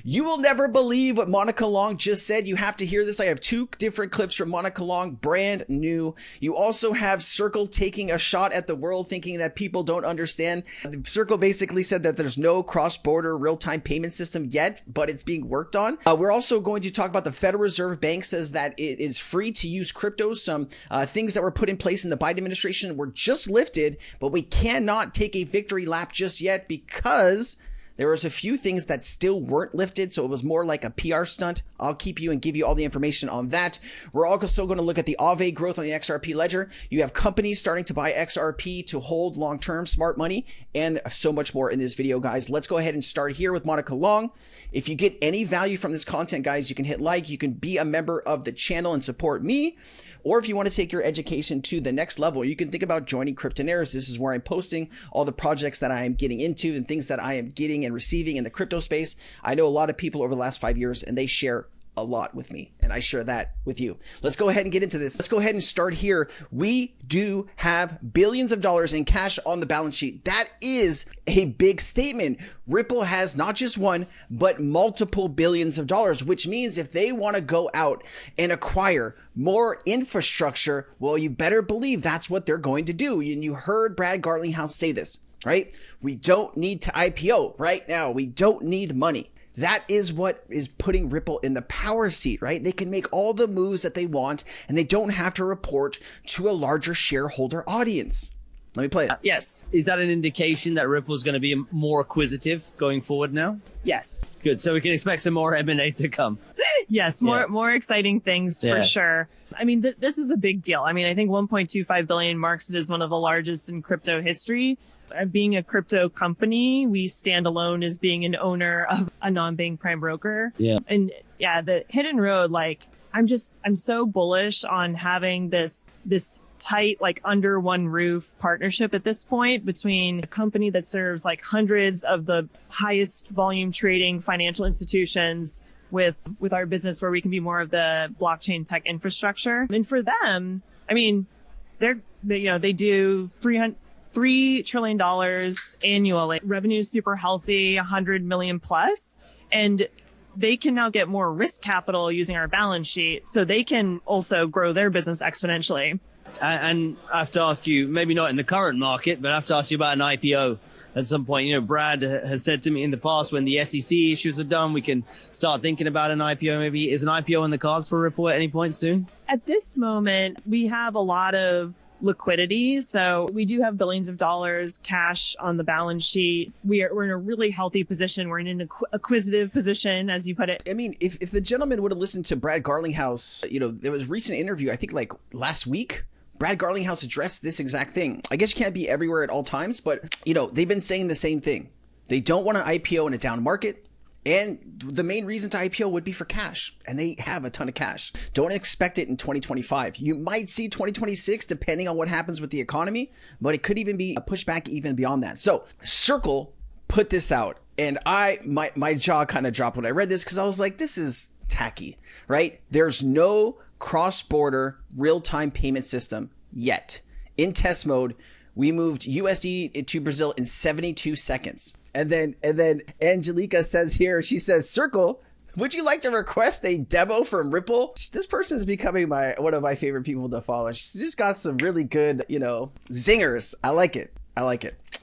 You will never believe what Monica Long just said. You have to hear this. I have 2 different clips from Monica Long, brand new. You also have Circle taking a shot at the world, thinking that people don't understand. Circle basically said that there's no cross-border real-time payment system yet, but it's being worked on. We're also going to talk about the Federal Reserve Bank says that it is free to use crypto. Some things that were put in place in the Biden administration were just lifted, but we cannot take a victory lap just yet because there was a few things that still weren't lifted, so it was more like a PR stunt. I'll keep you and give you all the information on that. We're also going to look at the Aave growth on the XRP ledger. You have companies starting to buy XRP to hold long-term smart money, and so much more in this video, guys. Let's go ahead and start here with Monica Long. If you get any value from this content, guys, you can hit like, you can be a member of the channel and support me. Or if you want to take your education to the next level, you can think about joining Cryptonaires. This is where I'm posting all the projects that I am getting into and things that I am getting and receiving in the crypto space. I know a lot of people over the last 5 years, and they share a lot with me, and I share that with you. Let's go ahead and get into this. Let's go ahead and start here. We do have billions of dollars in cash on the balance sheet. That is a big statement. Ripple has not just one, but multiple billions of dollars, which means if they want to go out and acquire more infrastructure, well, you better believe that's what they're going to do. And you heard Brad Garlinghouse say this, right? We don't need to IPO right now. We don't need money. That is what is putting Ripple in the power seat, right? They can make all the moves that they want, and they don't have to report to a larger shareholder audience. Let me play it. Yes. Is that an indication that Ripple is going to be more acquisitive going forward now? Yes. Good. So we can expect some more M&A to come. Yes. More exciting things for sure. I mean, this is a big deal. I mean, I think 1.25 billion marks it as one of the largest in crypto history. Being a crypto company, we stand alone as being an owner of a non-bank prime broker. Yeah. And yeah, the hidden road, like I'm so bullish on having this tight, like under one roof partnership at this point between a company that serves like hundreds of the highest volume trading financial institutions with our business where we can be more of the blockchain tech infrastructure. And for them, I mean, they do $3 trillion annually. Revenue is super healthy, 100 million plus. And they can now get more risk capital using our balance sheet. So they can also grow their business exponentially. And I have to ask you, maybe not in the current market, but I have to ask you about an IPO at some point. You know, Brad has said to me in the past, when the SEC issues are done, we can start thinking about an IPO. Maybe is an IPO in the cards for Ripple at any point soon? At this moment, we have a lot of liquidity. So we do have billions of dollars cash on the balance sheet. We're in a really healthy position. We're in an acquisitive position, as you put it. I mean, if the gentleman would have listened to Brad Garlinghouse, you know, there was a recent interview, I think like last week, Brad Garlinghouse addressed this exact thing. I guess you can't be everywhere at all times, but you know, they've been saying the same thing. They don't want to IPO in a down market. And the main reason to IPO would be for cash, and they have a ton of cash. Don't expect it in 2025. You might see 2026 depending on what happens with the economy, but it could even be a pushback even beyond that. So Circle put this out, and my jaw kind of dropped when I read this because I was like, this is tacky, right? There's no cross-border real-time payment system yet. In test mode, we moved USD to Brazil in 72 seconds. And then Angelica says here, she says, Circle, would you like to request a demo from Ripple? This person is becoming one of my favorite people to follow. She's just got some really good, you know, zingers. I like it.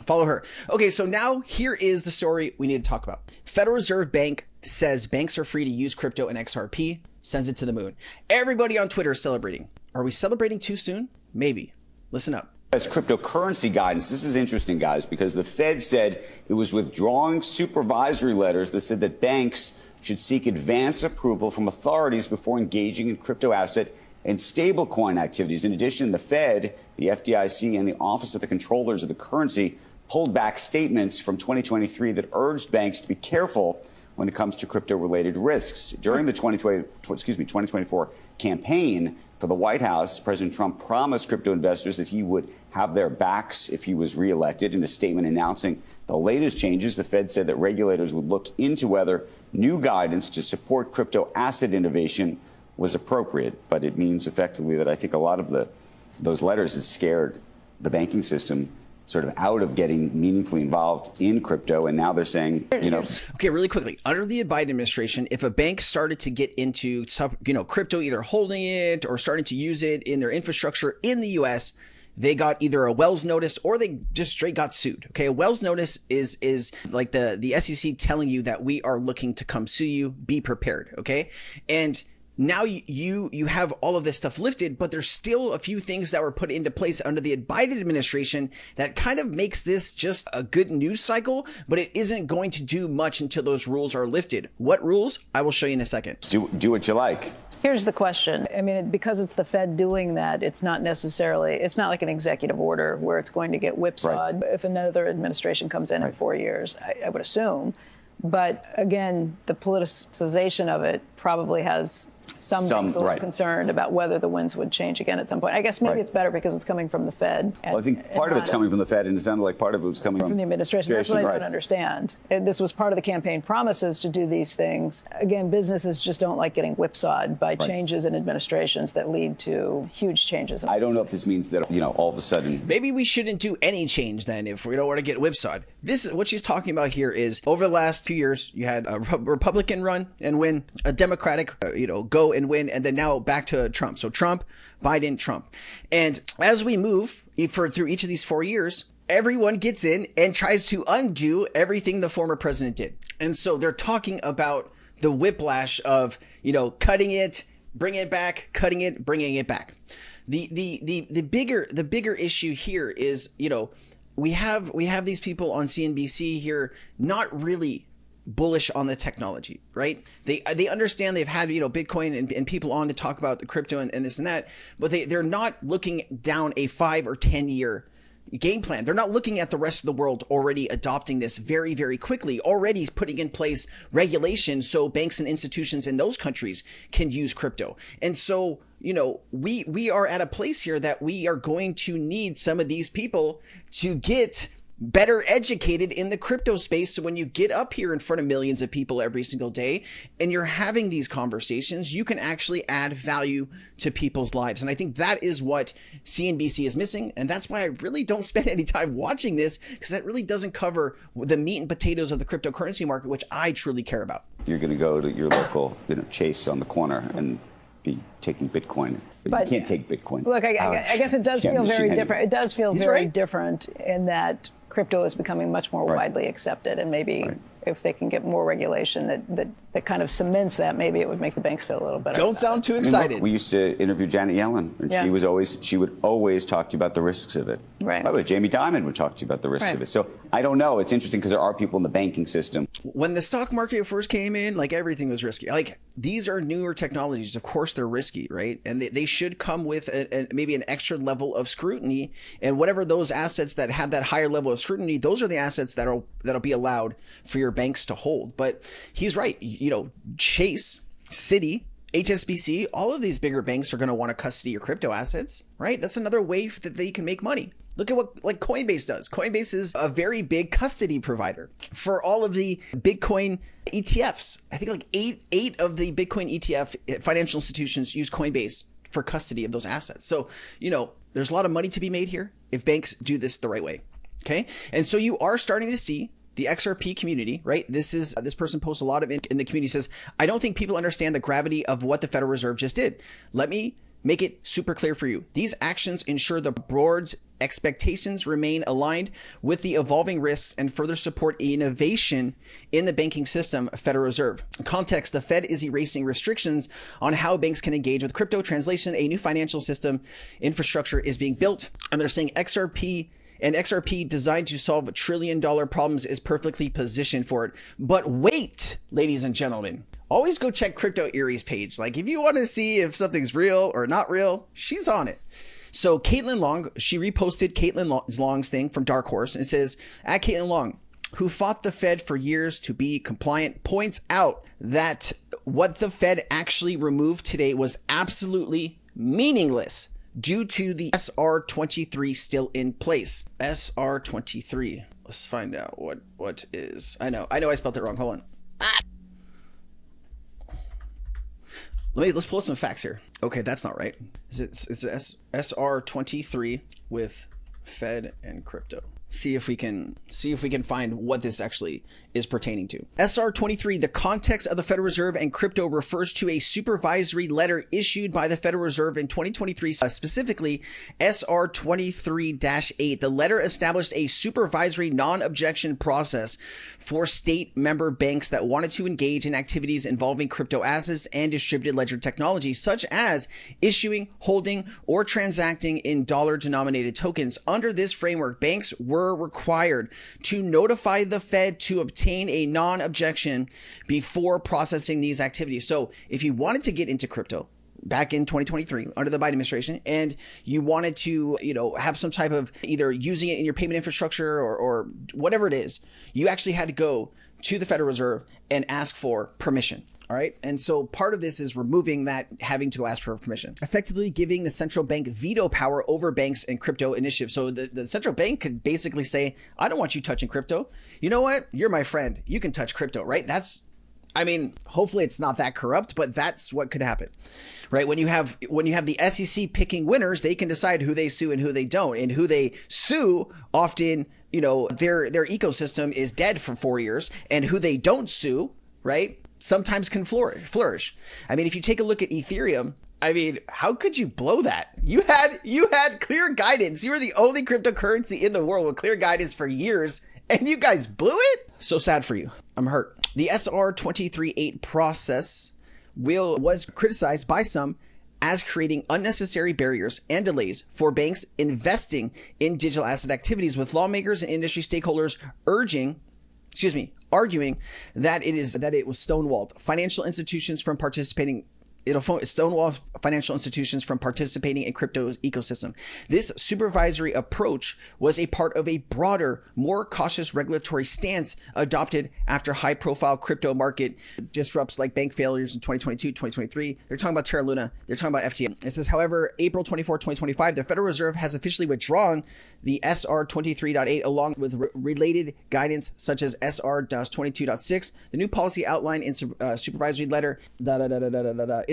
Follow her. Okay, so now here is the story we need to talk about. Federal Reserve Bank says banks are free to use crypto and XRP, sends it to the moon. Everybody on Twitter is celebrating. Are we celebrating too soon? Maybe. Listen up. As cryptocurrency guidance, this is interesting, guys, because the Fed said it was withdrawing supervisory letters that said that banks should seek advance approval from authorities before engaging in crypto asset and stablecoin activities. In addition, the Fed, the FDIC, and the Office of the Controllers of the Currency pulled back statements from 2023 that urged banks to be careful when it comes to crypto-related risks. During the 2024 campaign for the White House, President Trump promised crypto investors that he would have their backs if he was reelected. In a statement announcing the latest changes, the Fed said that regulators would look into whether new guidance to support crypto asset innovation was appropriate. But it means effectively that I think a lot of those letters had scared the banking system sort of out of getting meaningfully involved in crypto. And now they're saying, Okay, really quickly, under the Biden administration, if a bank started to get into crypto, either holding it or starting to use it in their infrastructure in the US, they got either a Wells notice or they just straight got sued. Okay, a Wells notice is like the SEC telling you that we are looking to come sue you. Be prepared. Okay, and now you have all of this stuff lifted, but there's still a few things that were put into place under the Biden administration that kind of makes this just a good news cycle, but it isn't going to do much until those rules are lifted. What rules? I will show you in a second. Do what you like. Here's the question. I mean, because it's the Fed doing that, it's not like an executive order where it's going to get whipsawed if another administration comes in 4 years, I would assume. But again, the politicization of it probably has some banks a little concerned about whether the winds would change again at some point. I guess maybe it's better because it's coming from the Fed. Well, I think part of it's coming from the Fed, and it sounded like part of it was coming from the administration. That's what I don't understand. This was part of the campaign promises to do these things. Again, businesses just don't like getting whipsawed by changes in administrations that lead to huge changes. I don't know if this means that, all of a sudden... Maybe we shouldn't do any change then if we don't want to get whipsawed. This is what she's talking about here is over the last 2 years, you had a Republican run and win, a Democratic, go and win, and then now back to Trump. So Trump, Biden, Trump. And as we move through each of these 4 years, everyone gets in and tries to undo everything the former president did. And so they're talking about the whiplash of, cutting it, bringing it back, cutting it, bringing it back. The bigger issue here is, we have these people on CNBC here not really bullish on the technology, right? They understand they've had, Bitcoin and people on to talk about the crypto and this and that, but they're not looking down a 5 or 10 year game plan. They're not looking at the rest of the world already adopting this very, very quickly, already putting in place regulation so banks and institutions in those countries can use crypto. And so, we are at a place here that we are going to need some of these people to get better educated in the crypto space. So when you get up here in front of millions of people every single day and you're having these conversations, you can actually add value to people's lives. And I think that is what CNBC is missing. And that's why I really don't spend any time watching this, because that really doesn't cover the meat and potatoes of the cryptocurrency market, which I truly care about. You're going to go to your local Chase on the corner and be taking Bitcoin. But you can't take Bitcoin. Look, I guess it does feel very different. It does feel very different in that crypto is becoming much more widely accepted, and maybe if they can get more regulation that kind of cements that, maybe it would make the banks feel a little better. Don't sound too excited. We used to interview Janet Yellen, and she would always talk to you about the risks of it. Right. By the way, Jamie Dimon would talk to you about the risks of it. So I don't know. It's interesting because there are people in the banking system. When the stock market first came in, everything was risky. These are newer technologies. Of course, they're risky, right? And they should come with maybe an extra level of scrutiny. And whatever those assets that have that higher level of scrutiny, those are the assets that'll be allowed for your banks to hold. But he's right. Chase, Citi, HSBC, all of these bigger banks are going to want to custody your crypto assets, right? That's another way that they can make money. Look at what Coinbase does. Coinbase is a very big custody provider for all of the Bitcoin ETFs. I think eight of the Bitcoin ETF financial institutions use Coinbase for custody of those assets. So, there's a lot of money to be made here if banks do this the right way. Okay. And so you are starting to see the XRP community, right? This person posts a lot of in the community, says, I don't think people understand the gravity of what the Federal Reserve just did. Let me make it super clear for you. These actions ensure the board's expectations remain aligned with the evolving risks and further support innovation in the banking system, Federal Reserve. In context, the Fed is erasing restrictions on how banks can engage with crypto. Translation, a new financial system infrastructure is being built. And they're saying XRP designed to solve $1 trillion problems is perfectly positioned for it. But wait, ladies and gentlemen, always go check Crypto Erie's page. If you want to see if something's real or not real, she's on it. So Caitlyn Long, she reposted Caitlyn Long's thing from Dark Horse, and it says, at Caitlyn Long, who fought the Fed for years to be compliant, points out that what the Fed actually removed today was absolutely meaningless due to the SR-23 still in place. SR-23. Let's find out what is. I know I spelled it wrong. Hold on. Let's pull up some facts here. Okay, that's not right. It's SR-23 with Fed and crypto. see if we can find what this actually is pertaining to. SR 23, the context of the Federal Reserve and crypto refers to a supervisory letter issued by the Federal Reserve in 2023, specifically SR 23-8. The letter established a supervisory non-objection process for state member banks that wanted to engage in activities involving crypto assets and distributed ledger technology, such as issuing, holding, or transacting in dollar-denominated tokens. Under this framework, banks were required to notify the Fed to obtain a non-objection before processing these activities. So if you wanted to get into crypto back in 2023 under the Biden administration, and you wanted to, have some type of either using it in your payment infrastructure or whatever it is, you actually had to go to the Federal Reserve and ask for permission. All right. And so part of this is removing that having to ask for permission, effectively giving the central bank veto power over banks and crypto initiatives. So the central bank could basically say, I don't want you touching crypto. You know what? You're my friend. You can touch crypto, right? Hopefully it's not that corrupt, but that's what could happen, right? When you have the SEC picking winners, they can decide who they sue and who they don't, and who they sue often, their ecosystem is dead for 4 years, and who they don't sue, right, sometimes can flourish. If you take a look at Ethereum, how could you blow that? You had clear guidance. You were the only cryptocurrency in the world with clear guidance for years, and you guys blew it? So sad for you. I'm hurt. The SR 23-8 process was criticized by some as creating unnecessary barriers and delays for banks investing in digital asset activities, with lawmakers and industry stakeholders arguing that it was stonewalled financial institutions from participating. It'll stonewall financial institutions from participating in crypto's ecosystem. This supervisory approach was a part of a broader, more cautious regulatory stance adopted after high-profile crypto market disrupts like bank failures in 2022, 2023. They're talking about Terra Luna. They're talking about FTM. It says, however, April 24, 2025, the Federal Reserve has officially withdrawn the SR 23.8 along with related guidance such as SR 22.6. The new policy outlined in supervisory letter.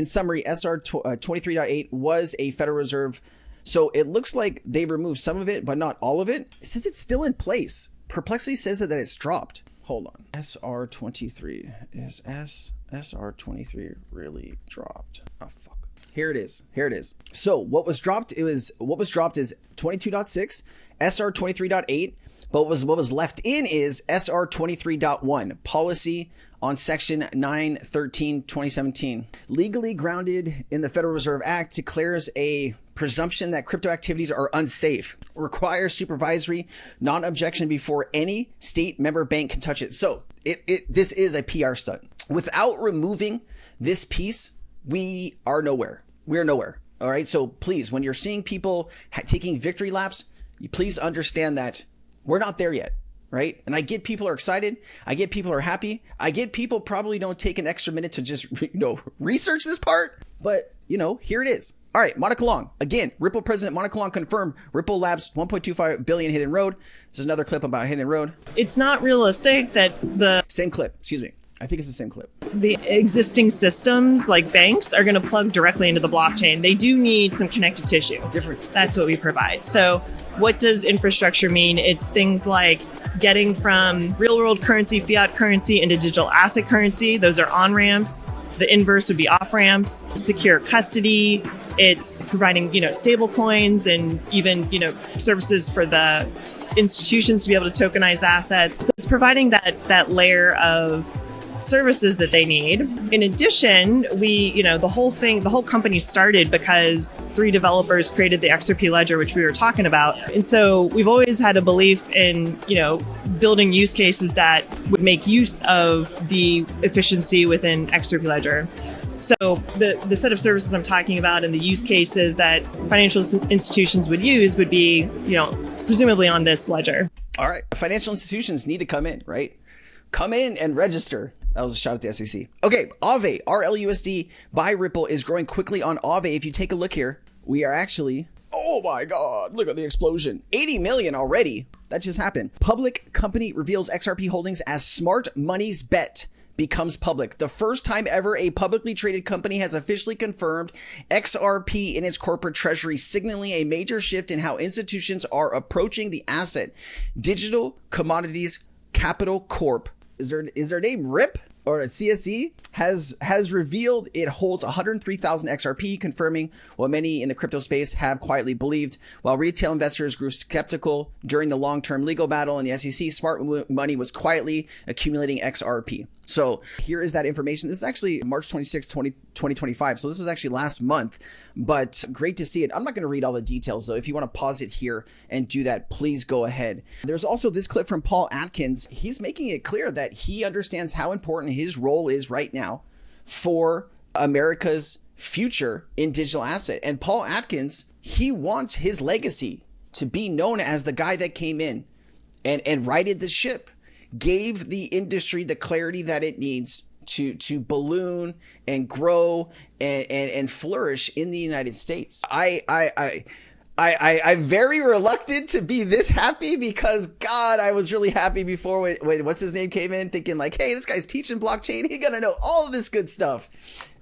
In summary, SR 23.8 was a Federal Reserve. So it looks like they removed some of it, but not all of it. It says it's still in place. Perplexity says that it's dropped. Hold on. SR 23 is SR 23 really dropped? Oh fuck. Here it is. So what was dropped is 22.6, SR 23.8. But what was left in is SR 23.1, policy on section 913, 2017. Legally grounded in the Federal Reserve Act, declares a presumption that crypto activities are unsafe, requires supervisory non-objection before any state member bank can touch it. So this is a PR stunt. Without removing this piece, we are nowhere. We're nowhere. All right. So please, when you're seeing people taking victory laps, you please understand that we're not there yet, right? And I get people are excited. I get people are happy. I get people probably don't take an extra minute to just, research this part. But, here it is. All right, Monica Long. Again, Ripple president Monica Long confirmed Ripple Labs 1.25 billion hidden road. This is another clip about hidden road. It's not realistic that Same clip, excuse me. I think it's the same clip. The existing systems like banks are going to plug directly into the blockchain. They do need some connective tissue. That's what we provide. So what does infrastructure mean? It's things like getting from real world currency, fiat currency into digital asset currency. Those are on-ramps. The inverse would be off-ramps, secure custody. It's providing, stable coins and even, services for the institutions to be able to tokenize assets. So it's providing that layer of services that they need. In addition, the whole company started because 3 developers created the XRP ledger, which we were talking about. And so we've always had a belief in, building use cases that would make use of the efficiency within XRP ledger. So the set of services I'm talking about and the use cases that financial institutions would use would be, presumably on this ledger. All right. Financial institutions need to come in, right? Come in and register. That was a shot at the SEC. Okay, Aave, RLUSD by Ripple is growing quickly on Aave. If you take a look here, we are actually, oh my God, look at the explosion. 80 million already. That just happened. Public company reveals XRP holdings as smart money's bet becomes public. The first time ever a publicly traded company has officially confirmed XRP in its corporate treasury, signaling a major shift in how institutions are approaching the asset. Digital Commodities Capital Corp, is their name RIP? Or CSE has revealed it holds 103,000 XRP, confirming what many in the crypto space have quietly believed. While retail investors grew skeptical during the long-term legal battle in the SEC, smart money was quietly accumulating XRP. So here is that information. This is actually March 26, 2025. So this was actually last month, but great to see it. I'm not going to read all the details though. If you want to pause it here and do that, please go ahead. There's also this clip from Paul Atkins. He's making it clear that he understands how important his role is right now for America's future in digital asset. And Paul Atkins, he wants his legacy to be known as the guy that came in and righted the ship, gave the industry the clarity that it needs to balloon and grow and flourish in the United States. I'm very reluctant to be this happy because, God, I was really happy before when what's his name came in, thinking like, hey, this guy's teaching blockchain. He's gonna know all of this good stuff.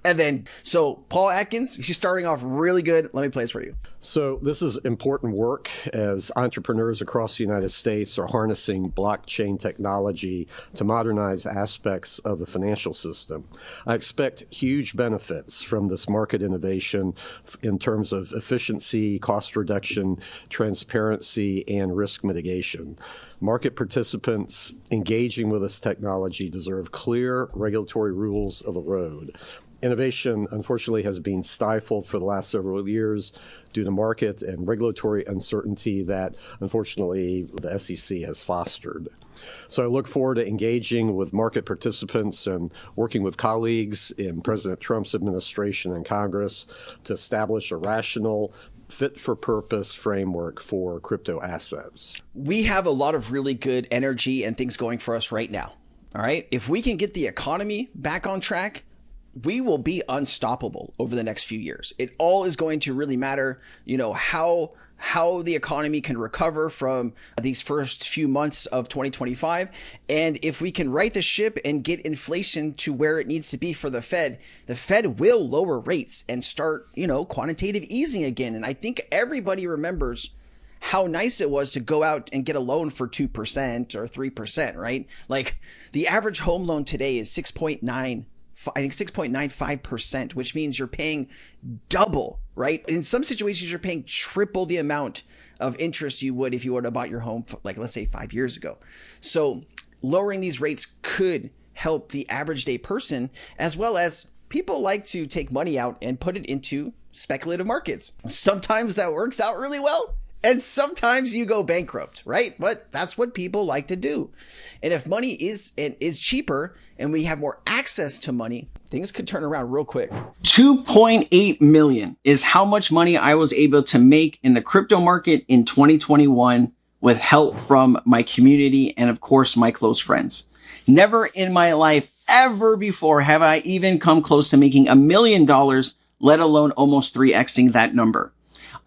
And then, so Paul Atkins, he's starting off really good. Let me play this for you. So this is important work as entrepreneurs across the United States are harnessing blockchain technology to modernize aspects of the financial system. I expect huge benefits from this market innovation in terms of efficiency, cost reduction, transparency, and risk mitigation. Market participants engaging with this technology deserve clear regulatory rules of the road. Innovation, unfortunately, has been stifled for the last several years due to market and regulatory uncertainty that, unfortunately, the SEC has fostered. So I look forward to engaging with market participants and working with colleagues in President Trump's administration and Congress to establish a rational, fit-for-purpose framework for crypto assets. We have a lot of really good energy and things going for us right now. All right. If we can get the economy back on track, we will be unstoppable over the next few years. It all is going to really matter, how the economy can recover from these first few months of 2025. And if we can right the ship and get inflation to where it needs to be for the Fed will lower rates and start, quantitative easing again. And I think everybody remembers how nice it was to go out and get a loan for 2% or 3%, right? Like the average home loan today is 6.95%, which means you're paying double, right? In some situations, you're paying triple the amount of interest you would if you would have bought your home, like let's say 5 years ago. So lowering these rates could help the average day person, as well as people like to take money out and put it into speculative markets. Sometimes that works out really well, and sometimes you go bankrupt, right? But that's what people like to do. And if money is cheaper and we have more access to money, things could turn around real quick. 2.8 million is how much money I was able to make in the crypto market in 2021 with help from my community and, of course, my close friends. Never in my life ever before have I even come close to making $1 million, let alone almost 3xing that number.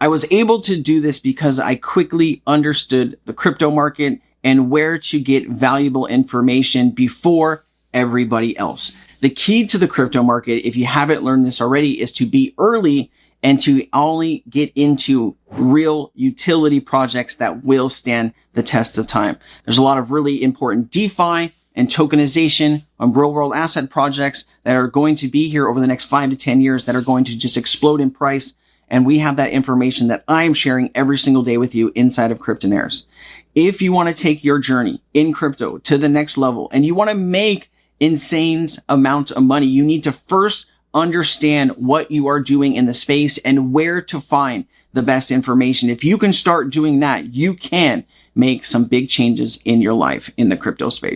I was able to do this because I quickly understood the crypto market and where to get valuable information before everybody else. The key to the crypto market, if you haven't learned this already, is to be early and to only get into real utility projects that will stand the test of time. There's a lot of really important DeFi and tokenization on real world asset projects that are going to be here over the next 5 to 10 years that are going to just explode in price. And we have that information that I'm sharing every single day with you inside of Cryptonaires. If you want to take your journey in crypto to the next level and you want to make insane amount of money, you need to first understand what you are doing in the space and where to find the best information. If you can start doing that, you can make some big changes in your life in the crypto space.